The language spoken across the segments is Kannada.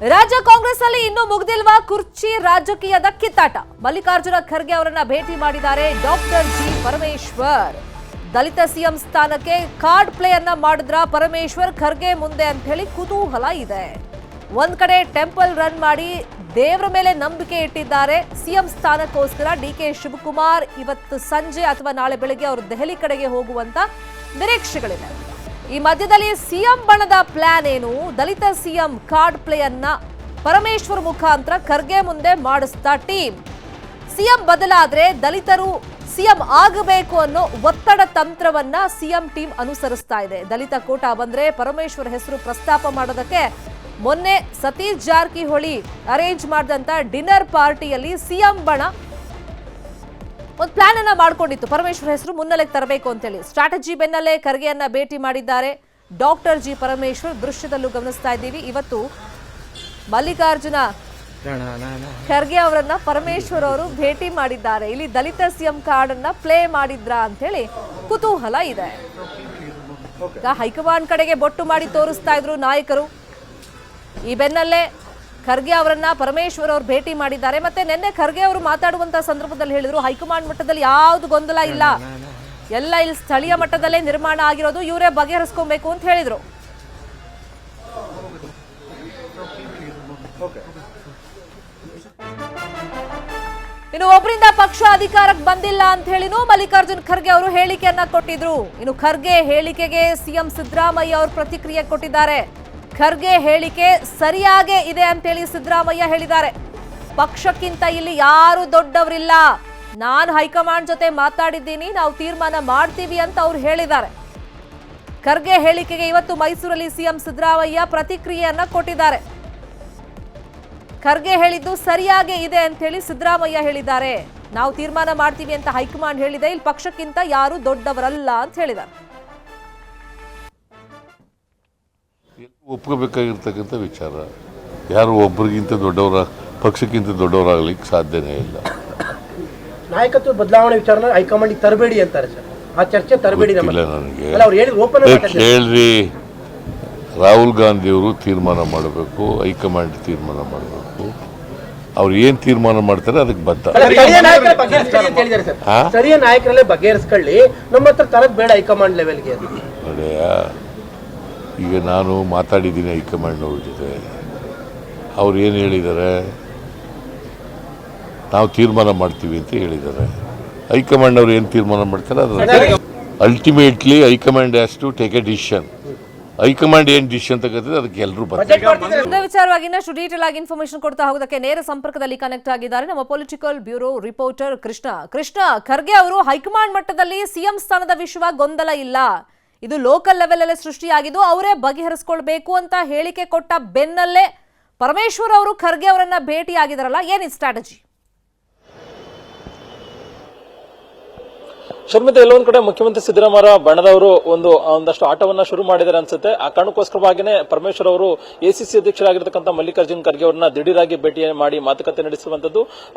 ರಾಜ್ಯ ಕಾಂಗ್ರೆಸ್ ಅಲ್ಲಿ ಇನ್ನೂ ಮುಗ್ದಿಲ್ವಾ ಕುರ್ಚಿ ರಾಜಕೀಯದ ಕಿತ್ತಾಟ. ಮಲ್ಲಿಕಾರ್ಜುನ ಖರ್ಗೆ ಅವರನ್ನ ಭೇಟಿ ಮಾಡಿದ್ದಾರೆ ಡಾಕ್ಟರ್ ಜಿ ಪರಮೇಶ್ವರ್. ದಲಿತ ಸಿಎಂ ಸ್ಥಾನಕ್ಕೆ ಕಾರ್ಡ್ ಪ್ಲೇ ಅನ್ನ ಮಾಡಿದ್ರ ಪರಮೇಶ್ವರ್ ಖರ್ಗೆ ಮುಂದೆ ಅಂತ ಹೇಳಿ ಕುತೂಹಲ ಇದೆ. ಒಂದ್ ಕಡೆ ಟೆಂಪಲ್ ರನ್ ಮಾಡಿ ದೇವರ ಮೇಲೆ ನಂಬಿಕೆ ಇಟ್ಟಿದ್ದಾರೆ. ಸಿಎಂ ಸ್ಥಾನಕ್ಕೋಸ್ಕರ ಡಿಕೆ ಶಿವಕುಮಾರ್ ಇವತ್ತು ಸಂಜೆ ಅಥವಾ ನಾಳೆ ಬೆಳಗ್ಗೆ ಅವರು ದೆಹಲಿ ಕಡೆಗೆ ಹೋಗುವಂತ ನಿರೀಕ್ಷೆಗಳಿದೆ. ಈ ಮಧ್ಯದಲ್ಲಿ ಸಿಎಂ ಬಣದ ಪ್ಲಾನ್ ಏನು? ದಲಿತ ಸಿಎಂ ಕಾರ್ಡ್ ಪ್ಲೇ ಅನ್ನ ಪರಮೇಶ್ವರ್ ಮುಖಾಂತರ ಖರ್ಗೆ ಮುಂದೆ ಮಾಡಿಸ್ತಾ ಟೀಮ್. ಸಿಎಂ ಬದಲಾದ್ರೆ ದಲಿತರು ಸಿಎಂ ಆಗಬೇಕು ಅನ್ನೋ ಒತ್ತಡ ತಂತ್ರವನ್ನ ಸಿಎಂ ಟೀಮ್ ಅನುಸರಿಸ್ತಾ ಇದೆ. ದಲಿತ ಕೋಟಾ ಬಂದ್ರೆ ಪರಮೇಶ್ವರ್ ಹೆಸರು ಪ್ರಸ್ತಾಪ ಮಾಡೋದಕ್ಕೆ ಮೊನ್ನೆ ಸತೀಶ್ ಜಾರಕಿಹೊಳಿ ಅರೇಂಜ್ ಮಾಡಿದಂತ ಡಿನ್ನರ್ ಪಾರ್ಟಿಯಲ್ಲಿ ಸಿಎಂ ಬಣ ಒಂದು ಪ್ಲಾನ್ ಅನ್ನ ಮಾಡ್ಕೊಂಡಿತ್ತು. ಪರಮೇಶ್ವರ್ ಹೆಸರು ಮುನ್ನೆಲೆಗೆ ತರಬೇಕು ಅಂತೇಳಿ ಸ್ಟ್ರಾಟಜಿ ಬೆನ್ನಲ್ಲೇ ಖರ್ಗೆಯನ್ನ ಭೇಟಿ ಮಾಡಿದ್ದಾರೆ ಡಾಕ್ಟರ್ ಜಿ ಪರಮೇಶ್ವರ್. ದೃಶ್ಯದಲ್ಲೂ ಗಮನಿಸ್ತಾ ಇದ್ದೀವಿ. ಇವತ್ತು ಮಲ್ಲಿಕಾರ್ಜುನ ಖರ್ಗೆ ಅವರನ್ನ ಪರಮೇಶ್ವರ್ ಅವರು ಭೇಟಿ ಮಾಡಿದ್ದಾರೆ. ಇಲ್ಲಿ ದಲಿತ ಸಿಎಂ ಕಾರ್ಡ್ ಅನ್ನ ಪ್ಲೇ ಮಾಡಿದ್ರ ಅಂತ ಹೇಳಿ ಕುತೂಹಲ ಇದೆ. ಈಗ ಹೈಕಮಾಂಡ್ ಕಡೆಗೆ ಬೊಟ್ಟು ಮಾಡಿ ತೋರಿಸ್ತಾ ಇದ್ರು ನಾಯಕರು. ಈ ಬೆನ್ನಲ್ಲೇ ಖರ್ಗೆ ಅವರನ್ನ ಪರಮೇಶ್ವರ್ ಅವರು ಭೇಟಿ ಮಾಡಿದ್ದಾರೆ. ಮತ್ತೆ ನಿನ್ನೆ ಖರ್ಗೆ ಅವರು ಮಾತಾಡುವಂತ ಸಂದರ್ಭದಲ್ಲಿ ಹೇಳಿದ್ರು ಹೈಕಮಾಂಡ್ ಮಟ್ಟದಲ್ಲಿ ಯಾವ್ದು ಗೊಂದಲ ಇಲ್ಲ, ಎಲ್ಲ ಇಲ್ಲಿ ಸ್ಥಳೀಯ ಮಟ್ಟದಲ್ಲೇ ನಿರ್ಮಾಣ ಆಗಿರೋದು, ಇವರೇ ಬಗೆಹರಿಸ್ಕೊಬೇಕು ಅಂತ ಹೇಳಿದ್ರು. ಇನ್ನು ಒಬ್ಬರಿಂದ ಪಕ್ಷ ಅಧಿಕಾರಕ್ಕೆ ಬಂದಿಲ್ಲ ಅಂತ ಹೇಳಿನೂ ಮಲ್ಲಿಕಾರ್ಜುನ್ ಖರ್ಗೆ ಅವರು ಹೇಳಿಕೆಯನ್ನ ಕೊಟ್ಟಿದ್ರು. ಇನ್ನು ಖರ್ಗೆ ಹೇಳಿಕೆಗೆ ಸಿಎಂ ಸಿದ್ದರಾಮಯ್ಯ ಅವರು ಪ್ರತಿಕ್ರಿಯೆ ಕೊಟ್ಟಿದ್ದಾರೆ. ಖರ್ಗೆ ಹೇಳಿಕೆ ಸರಿಯಾಗೇ ಇದೆ ಅಂತೇಳಿ ಸಿದ್ದರಾಮಯ್ಯ ಹೇಳಿದ್ದಾರೆ. ಪಕ್ಷಕ್ಕಿಂತ ಇಲ್ಲಿ ಯಾರು ದೊಡ್ಡವರಿಲ್ಲ, ನಾನು ಹೈಕಮಾಂಡ್ ಜೊತೆ ಮಾತಾಡಿದ್ದೀನಿ, ನಾವು ತೀರ್ಮಾನ ಮಾಡ್ತೀವಿ ಅಂತ ಅವ್ರು ಹೇಳಿದ್ದಾರೆ. ಖರ್ಗೆ ಹೇಳಿಕೆಗೆ ಇವತ್ತು ಮೈಸೂರಲ್ಲಿ ಸಿಎಂ ಸಿದ್ದರಾಮಯ್ಯ ಪ್ರತಿಕ್ರಿಯೆಯನ್ನ ಕೊಟ್ಟಿದ್ದಾರೆ. ಖರ್ಗೆ ಹೇಳಿದ್ದು ಸರಿಯಾಗೇ ಇದೆ ಅಂತ ಹೇಳಿ ಸಿದ್ದರಾಮಯ್ಯ ಹೇಳಿದ್ದಾರೆ. ನಾವು ತೀರ್ಮಾನ ಮಾಡ್ತೀವಿ ಅಂತ ಹೈಕಮಾಂಡ್ ಹೇಳಿದೆ, ಇಲ್ಲಿ ಪಕ್ಷಕ್ಕಿಂತ ಯಾರು ದೊಡ್ಡವರಲ್ಲ ಅಂತ ಹೇಳಿದ್ದಾರೆ. ಒಪ್ಕೋಬೇಕಾಗಿರ್ತಕ್ಕಂಥ ವಿಚಾರ. ಯಾರು ಒಬ್ಬರಿಗಿಂತ ದೊಡ್ಡವರ ಪಕ್ಷಕ್ಕಿಂತ ದೊಡ್ಡವರಾಗ್ಲಿಕ್ಕೆ ಸಾಧ್ಯನೇ ಇಲ್ಲ. ನಾಯಕತ್ವ ಬದಲಾವಣೆ ವಿಚಾರ ಹೈಕಮಾಂಡ್ ತರಬೇಡಿ ಅಂತಾರೆ ಸರ್. ಆ ಚರ್ಚೆ ತರಬೇಡಿ ನನಗೆ ಹೇಳ್ರಿ. ರಾಹುಲ್ ಗಾಂಧಿ ಅವರು ತೀರ್ಮಾನ ಮಾಡಬೇಕು, ಹೈಕಮಾಂಡ್ ತೀರ್ಮಾನ ಮಾಡಬೇಕು. ಅವ್ರು ಏನ್ ತೀರ್ಮಾನ ಮಾಡ್ತಾರೆ ಅದಕ್ಕೆ ಬದ್ಧ. ಸ್ಥಳೀಯ ನಾಯಕರಲ್ಲೇ ಬಗೆಹರಿಸ್ಕೊಳ್ಳಿ, ನಮ್ಮ ಹತ್ರ ತರದ್ ಬೇಡ ಹೈಕಮಾಂಡ್ ಲೆವೆಲ್ಗೆ. ನೋಡ್ಯಾ, ಈಗ ನಾನು ಮಾತಾಡಿದ್ದೀನಿ ಹೈಕಮಾಂಡ್ನವ್ರ ಜೊತೆ. ಅವ್ರು ಏನು ಹೇಳಿದ್ದಾರೆ, ನಾವು ತೀರ್ಮಾನ ಮಾಡ್ತೀವಿ ಅಂತ ಹೇಳಿದ್ದಾರೆ. ಹೈಕಮಾಂಡ್ ಅವ್ರು ಏನು ತೀರ್ಮಾನ ಮಾಡ್ತಾರೆ ಅದು ultimately high command has to take a decision. High command ಏನ್ ಡಿಸಿಷನ್ ತಗೋತಿದೆ ಅದಕ್ಕೆ ಎಲ್ಲರೂ ಇದೇ ವಿಚಾರವಾಗಿ ಇನ್ನಷ್ಟು ಡೀಟೇಲ್ ಆಗಿ ಇನ್ಫಾರ್ಮೇಶನ್ ಕೊಡ್ತಾ ಹೋಗೋದಕ್ಕೆ ನೇರ ಸಂಪರ್ಕದಲ್ಲಿ ಕನೆಕ್ಟ್ ಆಗಿದ್ದಾರೆ ನಮ್ಮ political bureau reporter Krishna. Kharge ಅವರು ಹೈಕಮಾಂಡ್ ಮಟ್ಟದಲ್ಲಿ ಸಿಎಂ ಸ್ಥಾನದ ವಿಷಯವಾಗಿ ಗೊಂದಲ ಇಲ್ಲ, ಇದು ಲೋಕಲ್ ಲೆವೆಲ್ ಅಲ್ಲೇ ಸೃಷ್ಟಿಯಾಗಿದ್ದು, ಅವರೇ ಬಗೆಹರಿಸಿಕೊಳ್ಬೇಕು ಅಂತ ಹೇಳಿಕೆ ಕೊಟ್ಟ ಬೆನ್ನಲ್ಲೇ ಪರಮೇಶ್ವರ್ ಅವರು ಖರ್ಗೆ ಅವರನ್ನ ಭೇಟಿ ಆಗಿದಾರಲ್ಲ, ಏನಿದೆ ಸ್ಟ್ರಾಟಜಿ? ಶರ್ಮಿತಾ, ಎಲ್ಲೊಂದ್ ಕಡೆ ಮುಖ್ಯಮಂತ್ರಿ ಸಿದ್ದರಾಮಯ್ಯ ಬಣದವರು ಒಂದಷ್ಟು ಆಟವನ್ನ ಶುರು ಮಾಡಿದ್ದಾರೆ ಅನ್ಸುತ್ತೆ. ಆ ಕಾರಣಕ್ಕೋಸ್ಕರವಾಗಿನೇ ಪರಮೇಶ್ವರ್ ಅವರು ಎಸಿಸಿ ಅಧ್ಯಕ್ಷರಾಗಿರ್ತಕ್ಕಂಥ ಮಲ್ಲಿಕಾರ್ಜುನ್ ಖರ್ಗೆ ಅವರನ್ನ ದಿಢೀರಾಗಿ ಭೇಟಿ ಮಾಡಿ ಮಾತುಕತೆ ನಡೆಸುವಂತದ್ದು.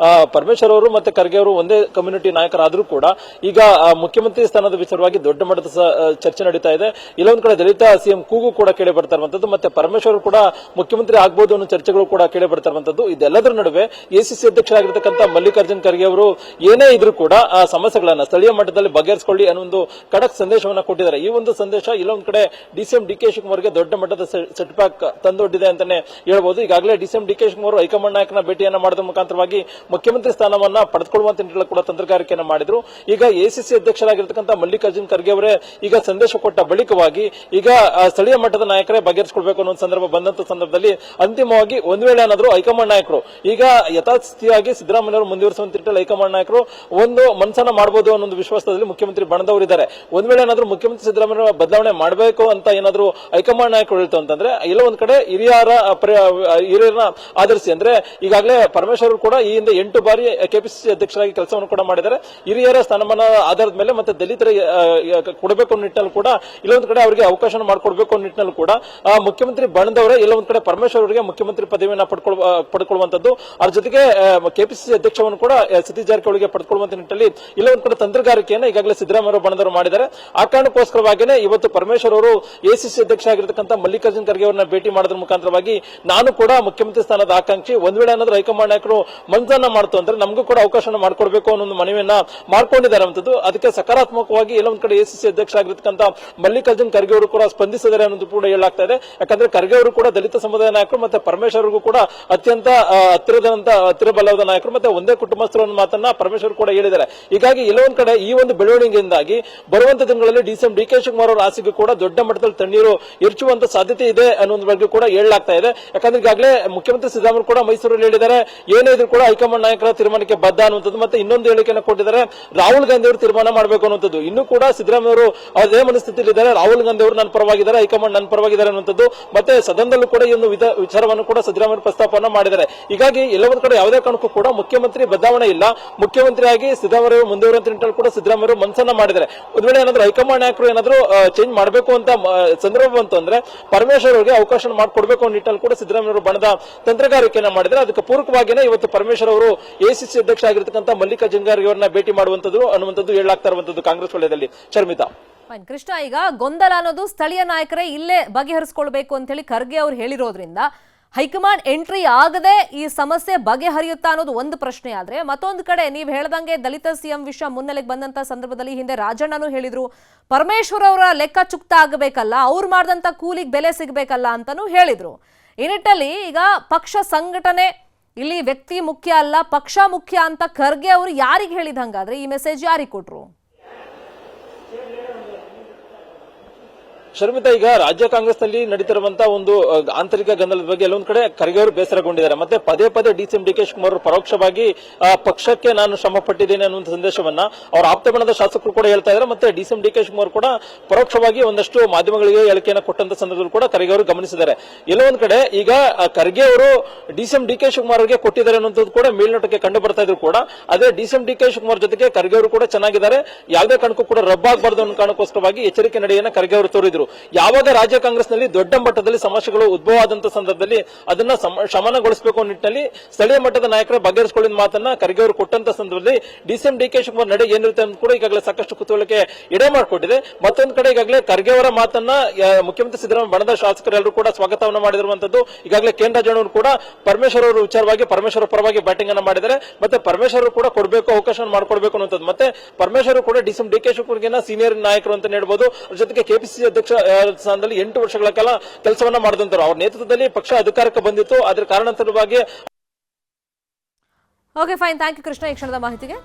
ಪರಮೇಶ್ವರ್ ಅವರು ಮತ್ತೆ ಖರ್ಗೆ ಅವರು ಒಂದೇ ಕಮ್ಯುನಿಟಿ ನಾಯಕರಾದ್ರೂ ಕೂಡ ಈಗ ಮುಖ್ಯಮಂತ್ರಿ ಸ್ಥಾನದ ವಿಚಾರವಾಗಿ ದೊಡ್ಡ ಮಟ್ಟದ ಚರ್ಚೆ ನಡೀತಾ ಇದೆ. ಇಲ್ಲೊಂದ್ ಕಡೆ ದಲಿತ ಸಿಎಂ ಕೂಗು ಕೂಡ ಕೇಳಿ ಬರ್ತಾ ಇರುವಂತದ್ದು, ಮತ್ತೆ ಪರಮೇಶ್ವರ್ ಕೂಡ ಮುಖ್ಯಮಂತ್ರಿ ಆಗ್ಬಹುದು ಅನ್ನೋ ಚರ್ಚೆಗಳು ಕೂಡ ಕೇಳಿ ಬರ್ತಾ ಇರುವಂತದ್ದು. ಇದೆಲ್ಲದರ ನಡುವೆ ಎಸಿಸಿ ಅಧ್ಯಕ್ಷರಾಗಿರ್ತಕ್ಕಂಥ ಮಲ್ಲಿಕಾರ್ಜುನ್ ಖರ್ಗೆ ಅವರು ಏನೇ ಇದ್ರೂ ಕೂಡ ಆ ಸಮಸ್ಯೆಗಳನ್ನ ಸ್ಥಳೀಯ ಮಟ್ಟದಲ್ಲಿ ಬಗೆಹರಿಸಿಕೊಳ್ಳಿ ಅನ್ನೋ ಒಂದು ಖಡಕ್ ಸಂದೇಶವನ್ನ ಕೊಟ್ಟಿದ್ದಾರೆ. ಈ ಒಂದು ಸಂದೇಶ ಇಲ್ಲೊಂದ್ ಕಡೆ ಡಿಸಿಎಂ ಡಿಕೆ ಶಿವಕುಮಾರ್ಗೆ ದೊಡ್ಡ ಮಟ್ಟದ ಸೆಟ್ ಬ್ಯಾಕ್ ತಂದೊಡ್ಡಿದೆ ಅಂತಾನೆ ಹೇಳ್ಬಹುದು. ಈಗಾಗಲೇ ಡಿಸಿಎಂ ಡಿಕೆ ಶಿವಕುಮಾರ್ ಹೈಕಮಾಂಡ್ ನಾಯಕನ ಭೇಟಿಯನ್ನ ಮಾಡೋದ್ರ ಮುಖಾಂತರವಾಗಿ ಮುಖ್ಯಮಂತ್ರಿ ಸ್ಥಾನವನ್ನ ಪಡೆದುಕೊಳ್ಳುವಂತ ನಿಟ್ಟಿನಲ್ಲಿ ಕೂಡ ತಂತ್ರಗಾರಿಕೆಯನ್ನ ಮಾಡಿದ್ರು. ಈಗ ಎಸಿಸಿ ಅಧ್ಯಕ್ಷರಾಗಿರ್ತಕ್ಕಂಥ ಮಲ್ಲಿಕಾರ್ಜುನ್ ಖರ್ಗೆ ಅವರೇ ಈಗ ಸಂದೇಶ ಕೊಟ್ಟ ಬಳಿಕವಾಗಿ ಈಗ ಸ್ಥಳೀಯ ಮಟ್ಟದ ನಾಯಕರೇ ಬಗೆಹರಿಸಿಕೊಳ್ಬೇಕು ಅನ್ನೋ ಸಂದರ್ಭ ಬಂದಂತ ಸಂದರ್ಭದಲ್ಲಿ ಅಂತಿಮವಾಗಿ ಒಂದ್ ವೇಳೆ ಏನಾದ್ರು ಹೈಕಮಾಂಡ್ ನಾಯಕರು ಈಗ ಯಥಾಸ್ಥಿತಿಯಾಗಿ ಸಿದ್ದರಾಮಯ್ಯ ಅವರು ಮುಂದುವರಿಸುವಂತ ನಿಟ್ಟಿನಲ್ಲಿ ಹೈಕಮಾಂಡ್ ನಾಯಕರು ಒಂದು ಮನಸ್ಸನ್ನ ಮಾಡಬಹುದು ಅನ್ನೋ ವಿಶ್ವಾಸ ಮುಖ್ಯಮಂತ್ರಿ ಬಣದವರು ಇದ್ದಾರೆ. ಒಂದ್ ವೇಳೆ ಏನಾದ್ರು ಮುಖ್ಯಮಂತ್ರಿ ಸಿದ್ದರಾಮಯ್ಯ ಬದಲಾವಣೆ ಮಾಡಬೇಕು ಅಂತ ಏನಾದ್ರು ಹೈಕಮಾಂಡ್ ನಾಯಕರು ಹೇಳ್ತು ಅಂತಂದ್ರೆ ಇಲ್ಲ ಒಂದ್ ಕಡೆ ಹಿರಿಯರನ್ನ ಆಧರಿಸಿ, ಅಂದ್ರೆ ಈಗಾಗಲೇ ಪರಮೇಶ್ವರ್ ಕೂಡ ಈ ಹಿಂದೆ 8 ಬಾರಿ ಕೆಪಿಸಿಸಿ ಅಧ್ಯಕ್ಷರಾಗಿ ಕೆಲಸವನ್ನು ಕೂಡ ಮಾಡಿದ್ದಾರೆ. ಹಿರಿಯರ ಸ್ಥಾನಮಾನ ಆಧಾರದ ಮೇಲೆ ಮತ್ತೆ ದಲಿತರ ಕೊಡಬೇಕು ಅನ್ನೋ ನಿಟ್ಟಿನಲ್ಲಿ ಕೂಡ ಇಲ್ಲೊಂದ್ ಕಡೆ ಅವರಿಗೆ ಅವಕಾಶ ಮಾಡಿಕೊಡ್ಬೇಕು ಅನ್ನೋ ನಿಟ್ಟಿನಲ್ಲಿ ಕೂಡ ಮುಖ್ಯಮಂತ್ರಿ ಬಣದವರೇ ಇಲ್ಲ ಒಂದ್ ಕಡೆ ಪರಮೇಶ್ವರ್ ಅವರಿಗೆ ಮುಖ್ಯಮಂತ್ರಿ ಪದವಿಯನ್ನ ಪಡ್ಕೊಳ್ಳುವಂತದ್ದು. ಅದ್ರ ಜೊತೆಗೆ ಕೆಪಿಸಿಸಿ ಅಧ್ಯಕ್ಷವನ್ನು ಕೂಡ ಸತೀಶ್ ಜಾರಕಿಹೊಳಿಗೆ ಪಡೆದುಕೊಳ್ಳುವಂತ ನಿಟ್ಟಿನಲ್ಲಿ ಇಲ್ಲ ಒಂದ್ ಕಡೆ ತಂತ್ರಗಾರಿಕೆ ಪ್ರಸ್ತಾಪವನ್ನ ಈಗಾಗಲೇ ಸಿದ್ದರಾಮಯ್ಯ ಬಣದವರು ಮಾಡಿದ್ದಾರೆ. ಆ ಕಾರಣಕ್ಕೋಸ್ಕರವಾಗಿಯೇ ಇವತ್ತು ಪರಮೇಶ್ವರ್ ಅವರು ಎಸಿಸಿ ಅಧ್ಯಕ್ಷ ಆಗಿರತಕ್ಕಂಥ ಮಲ್ಲಿಕಾರ್ಜುನ್ ಖರ್ಗೆ ಅವರನ್ನ ಭೇಟಿ ಮಾಡೋದ್ರ ಮುಖಾಂತರವಾಗಿ ನಾನು ಕೂಡ ಮುಖ್ಯಮಂತ್ರಿ ಸ್ಥಾನದ ಆಕಾಂಕ್ಷಿ, ಒಂದ್ ವೇಳೆ ಏನಾದ್ರೂ ಹೈಕಮಾಂಡ್ ನಾಯಕರು ಮಂಜನ್ನ ಮಾಡ್ತು ಅಂದ್ರೆ ನಮಗೂ ಕೂಡ ಅವಕಾಶ ಮಾಡಿಕೊಡ್ಬೇಕು ಅನ್ನೋ ಒಂದು ಮನವಿಯನ್ನ ಮಾಡ್ಕೊಂಡಿದ್ದಾರೆ ಅಂತದ್ದು. ಅದಕ್ಕೆ ಸಕಾರಾತ್ಮಕವಾಗಿ ಎಲ್ಲ ಒಂದ್ ಕಡೆ ಎಸಿಸಿ ಅಧ್ಯಕ್ಷ ಆಗಿರತಕ್ಕಂಥ ಮಲ್ಲಿಕಾರ್ಜುನ್ ಖರ್ಗೆ ಅವರು ಕೂಡ ಸ್ಪಂದಿಸಿದ್ದಾರೆ ಅನ್ನೋದು ಕೂಡ ಹೇಳಲಾಗ್ತಾ ಇದೆ. ಯಾಕಂದ್ರೆ ಖರ್ಗೆ ಅವರು ಕೂಡ ದಲಿತ ಸಮುದಾಯ ನಾಯಕರು ಮತ್ತೆ ಪರಮೇಶ್ವರ್ ಅವರಿಗೂ ಕೂಡ ಅತ್ಯಂತ ಹತ್ತಿರ ಬಲವಾದ ನಾಯಕರು ಮತ್ತೆ ಒಂದೇ ಕುಟುಂಬಸ್ಥರು ಅನ್ನೋ ಮಾತನ್ನ ಪರಮೇಶ್ವರ್ ಕೂಡ ಹೇಳಿದ್ದಾರೆ. ಹೀಗಾಗಿ ಎಲ್ಲೊಂದ್ ಕಡೆ ಈ ಒಂದು ಬೆಳವಣಿಗೆಯಿಂದಾಗಿ ಬರುವಂತ ದಿನಗಳಲ್ಲಿ ಡಿಸಿಎಂ ಡಿ ಕೆ ಶಿವಕುಮಾರ್ ಅವರ ಆಸೆಗೂ ಕೂಡ ದೊಡ್ಡ ಮಟ್ಟದಲ್ಲಿ ತಣ್ಣೀರು ಎರಚುವಂತ ಸಾಧ್ಯತೆ ಇದೆ ಅನ್ನೋದ್ರ ಬಗ್ಗೆ ಕೂಡ ಹೇಳಲಾಗ್ತಾ ಇದೆ. ಯಾಕಂದ್ರೆ ಈಗಾಗಲೇ ಮುಖ್ಯಮಂತ್ರಿ ಸಿದ್ದರಾಮಯ್ಯ ಕೂಡ ಮೈಸೂರಲ್ಲಿ ಹೇಳಿದ್ದಾರೆ, ಏನೇ ಇದ್ರೂ ಕೂಡ ಹೈಕಮಾಂಡ್ ನಾಯಕರ ತೀರ್ಮಾನಕ್ಕೆ ಬದ್ಧ ಅನ್ನುವಂಥದ್ದು. ಮತ್ತೆ ಇನ್ನೊಂದು ಹೇಳಿಕೆಯನ್ನು ಕೊಟ್ಟಿದ್ದಾರೆ, ರಾಹುಲ್ ಗಾಂಧಿ ಅವರು ತೀರ್ಮಾನ ಮಾಡಬೇಕು ಅನ್ನುವಂಥದ್ದು. ಇನ್ನೂ ಕೂಡ ಸಿದ್ದರಾಮಯ್ಯ ಅವರು ಅದೇ ಮನಸ್ಥಿತಿಯಲ್ಲಿ ಇದ್ದಾರೆ, ರಾಹುಲ್ ಗಾಂಧಿ ಅವರು ನನ್ನ ಪರವಾಗಿದ್ದಾರೆ, ಹೈಕಮಾಂಡ್ ನನ್ನ ಪರವಾಗಿದ್ದಾರೆ ಅನ್ನುವಂಥದ್ದು. ಮತ್ತೆ ಸದನದಲ್ಲೂ ಕೂಡ ಈ ಒಂದು ವಿಚಾರವನ್ನು ಕೂಡ ಸಿದ್ದರಾಮಯ್ಯ ಪ್ರಸ್ತಾಪವನ್ನ ಮಾಡಿದ್ದಾರೆ. ಹೀಗಾಗಿ ಎಲ್ಲೊಂದು ಕಡೆ ಯಾವುದೇ ಕಾರಣಕ್ಕೂ ಕೂಡ ಮುಖ್ಯಮಂತ್ರಿ ಬದಲಾವಣೆ ಇಲ್ಲ, ಮುಖ್ಯಮಂತ್ರಿಯಾಗಿ ಸಿದ್ದರಾಮಯ್ಯ ಮುಂದುವರೆಯುವಂತ ನಿಟ್ಟಿನಲ್ಲಿ ಕೂಡ ಸಿದ್ದರಾಮಯ್ಯ ಮನಸ್ಸನ್ನ ಮಾಡಿದ್ದಾರೆ. ಒಂದ್ ವೇಳೆ ಏನಾದ್ರು ಹೈಕಮಾಂಡ್ ನಾಯಕರು ಏನಾದ್ರು ಚೇಂಜ್ ಮಾಡಬೇಕು ಅಂತ ಸಂದರ್ಭ ಬಂತು ಅಂದ್ರೆ ಪರಮೇಶ್ವರ್ ಅವರಿಗೆ ಅವಕಾಶ ಮಾಡಿಕೊಡ್ಬೇಕು ಅನ್ನೋ ನಿಟ್ಟಿನಲ್ಲಿ ಕೂಡ ಸಿದ್ದರಾಮಯ್ಯ ಅವರು ಬಣದ ತಂತ್ರಗಾರಿಕೆಯನ್ನ ಮಾಡಿದ್ದಾರೆ. ಅದಕ್ಕೆ ಪೂರಕವಾಗಿಯೇ ಇವತ್ತು ಪರಮೇಶ್ವರ್ ಅವರು ಎಸಿಸಿ ಅಧ್ಯಕ್ಷ ಆಗಿರತಕ್ಕಂಥ ಮಲ್ಲಿಕಾರ್ಜುನ್ ಖರ್ಗೆ ಅವರನ್ನ ಭೇಟಿ ಮಾಡುವಂತದ್ದು ಅನ್ನುವಂಥದ್ದು ಹೇಳಲಾಗ್ತಾ ಇರುವಂತದ್ದು ಕಾಂಗ್ರೆಸ್ ವಲಯದಲ್ಲಿ. ಶರ್ಮಿತಾ, ಕೃಷ್ಣ, ಈಗ ಗೊಂದಲ ಅನ್ನೋದು ಸ್ಥಳೀಯ ನಾಯಕರೇ ಇಲ್ಲೇ ಬಗೆಹರಿಸಿಕೊಳ್ಬೇಕು ಅಂತ ಹೇಳಿ ಖರ್ಗೆ ಅವರು ಹೇಳಿರೋದ್ರಿಂದ ಹೈಕಮಾಂಡ್ ಎಂಟ್ರಿ ಆಗದೆ ಈ ಸಮಸ್ಯೆ ಬಗೆಹರಿಯುತ್ತಾ ಅನ್ನೋದು ಒಂದು ಪ್ರಶ್ನೆ. ಆದ್ರೆ ಮತ್ತೊಂದು ಕಡೆ ನೀವು ಹೇಳ್ದಂಗೆ ದಲಿತ ಸಿಎಂ ವಿಷಯ ಮುನ್ನೆಲೆಗೆ ಬಂದಂತ ಸಂದರ್ಭದಲ್ಲಿ ಹಿಂದೆ ರಾಜಣ್ಣನು ಹೇಳಿದ್ರು, ಪರಮೇಶ್ವರ್ ಅವರ ಲೆಕ್ಕ ಚುಕ್ತ ಆಗಬೇಕಲ್ಲ, ಅವ್ರು ಮಾಡಿದಂತ ಕೂಲಿಗೆ ಬೆಲೆ ಸಿಗಬೇಕಲ್ಲ ಅಂತಾನು ಹೇಳಿದ್ರು. ಈ ನಿಟ್ಟಲ್ಲಿ ಈಗ ಪಕ್ಷ ಸಂಘಟನೆ ಇಲ್ಲಿ ವ್ಯಕ್ತಿ ಮುಖ್ಯ ಅಲ್ಲ, ಪಕ್ಷ ಮುಖ್ಯ ಅಂತ ಖರ್ಗೆ ಅವರು ಯಾರಿಗೆ ಹೇಳಿದಂಗಾದ್ರೆ ಈ ಮೆಸೇಜ್ ಯಾರಿಗೆ ಕೊಟ್ರು? ಶರ್ಮಿತಾ, ಈಗ ರಾಜ್ಯ ಕಾಂಗ್ರೆಸ್ ನಲ್ಲಿ ನಡೀತಿರುವಂತಹ ಒಂದು ಆಂತರಿಕ ಗೊಂದಲದ ಬಗ್ಗೆ ಎಲ್ಲೊಂದ್ ಕಡೆ ಖರ್ಗೆ ಅವರು ಬೇಸರಗೊಂಡಿದ್ದಾರೆ. ಮತ್ತೆ ಪದೇ ಪದೇ ಡಿಸಿಎಂ ಡಿ ಕೆ ಶಿವಕುಮಾರ್ ಪರೋಕ್ಷವಾಗಿ ಪಕ್ಷಕ್ಕೆ ನಾನು ಶ್ರಮ ಪಟ್ಟಿದ್ದೇನೆ ಅನ್ನುವಂಥ ಸಂದೇಶವನ್ನ ಅವರ ಆಪ್ತ ಬಣದ ಶಾಸಕರು ಕೂಡ ಹೇಳ್ತಾ ಇದ್ದಾರೆ. ಮತ್ತೆ ಡಿಸಿಎಂ ಡಿ ಕೆ ಶಿವಕುಮಾರ್ ಕೂಡ ಪರೋಕ್ಷವಾಗಿ ಒಂದಷ್ಟು ಮಾಧ್ಯಮಗಳಿಗೆ ಹೇಳಿಕೆಯನ್ನು ಕೊಟ್ಟಂತ ಸಂದರ್ಭದಲ್ಲಿ ಕೂಡ ಖರ್ಗೆ ಅವರು ಗಮನಿಸಿದ್ದಾರೆ. ಎಲ್ಲೋ ಒಂದ್ ಕಡೆ ಈಗ ಖರ್ಗೆ ಅವರು ಡಿಸಿಎಂ ಡಿ ಕೆ ಶಿವಕುಮಾರ್ ಅವರಿಗೆ ಕೊಟ್ಟಿದ್ದಾರೆ ಅನ್ನುವಂಥದ್ದು ಕೂಡ ಮೇಲ್ನೋಟಕ್ಕೆ ಕಂಡು ಬರ್ತಾ ಇದ್ರು ಕೂಡ ಅದೇ ಡಿಸಿಎಂ ಡಿ ಕೆ ಶಿವಕುಮಾರ್ ಜೊತೆಗೆ ಖರ್ಗೆ ಅವರು ಕೂಡ ಚೆನ್ನಾಗಿದ್ದಾರೆ, ಯಾವುದೇ ಕಾರಣಕ್ಕೂ ಕೂಡ ರಬ್ಬಾಗಬಾರದು ಅನ್ನೋ ಕಾರಣಕ್ಕೋಸ್ಕರವಾಗಿ ಎಚ್ಚರಿಕೆ ನಡೆಯನ್ನ ಖರ್ಗೆ ಅವರು ತೋರಿದ್ರು. ಯಾವಾಗ ರಾಜ್ಯ ಕಾಂಗ್ರೆಸ್ ನಲ್ಲಿ ದೊಡ್ಡ ಮಟ್ಟದಲ್ಲಿ ಸಮಸ್ಯೆಗಳು ಉದ್ಭವ ಆದಂತಹ ಸಂದರ್ಭದಲ್ಲಿ ಅದನ್ನ ಶಮನಗೊಳಿಸಬೇಕು ಅನ್ನೋ ನಿಟ್ಟಿನಲ್ಲಿ ಸ್ಥಳೀಯ ಮಟ್ಟದ ನಾಯಕರ ಬಗೆಹರಿಸಿಕೊಳ್ಳುವ ಮಾತನ್ನ ಖರ್ಗೆ ಅವರು ಕೊಟ್ಟಂತ ಸಂದರ್ಭದಲ್ಲಿ ಡಿಸಿಎಂ ಡಿ ಕೆ ಶಿವಕುಮಾರ್ ನಡೆ ಏನಿರುತ್ತೆ ಅಂತ ಕೂಡ ಈಗಾಗಲೇ ಸಾಕಷ್ಟು ಕುತೂಹಲಕ್ಕೆ ಎಡೆ ಮಾಡಿಕೊಟ್ಟಿದೆ. ಮತ್ತೊಂದು ಕಡೆ ಈಗಾಗಲೇ ಖರ್ಗೆ ಅವರ ಮಾತನ್ನ ಮುಖ್ಯಮಂತ್ರಿ ಸಿದ್ದರಾಮಯ್ಯ ಬಣದ ಶಾಸಕರೆಲ್ಲರೂ ಕೂಡ ಸ್ವಾಗತವನ್ನ ಮಾಡಿರುವಂತದ್ದು. ಈಗಾಗಲೇ ಕೆ ಎನ್ ರಾಜಣ್ಣವರು ಕೂಡ ಪರಮೇಶ್ವರ್ ಅವರ ವಿಚಾರವಾಗಿ ಪರಮೇಶ್ವರ್ ಪರವಾಗಿ ಬ್ಯಾಟಿಂಗ್ ಅನ್ನ ಮಾಡಿದ್ದಾರೆ. ಮತ್ತೆ ಪರಮೇಶ್ವರ್ ಕೂಡ ಕೊಡಬೇಕು, ಅವಕಾಶ ಮಾಡಿಕೊಡ್ಬೇಕು ಅನ್ನುವಂಥದ್ದು. ಮತ್ತೆ ಪರಮೇಶ್ವರ್ ಕೂಡ ಡಿಸಿಎಂ ಡಿ ಕೆ ಶಿವಕುಮಾರ್ಗೆ ಸೀನಿಯರ್ ನಾಯಕರು ಅಂತ ಹೇಳ್ಬೋದು. ಅವ್ರ ಜೊತೆಗೆ ಕೆಪಿಸಿಸಿ ಅಧ್ಯಕ್ಷ ಸ್ಥಾನದಲ್ಲಿ 8 ವರ್ಷಗಳ ಕಾಲ ಕೆಲಸವನ್ನ ಮಾಡಿದಂತರು. ಅವರ ನೇತೃತ್ವದಲ್ಲಿ ಪಕ್ಷ ಅಧಿಕಾರಕ್ಕೆ ಬಂದಿತ್ತು. ಅದರ ಕಾರಣಾಂತರವಾಗಿ okay, fine, thank you Krishna ಈ ಕ್ಷಣದ ಮಾಹಿತಿಗೆ.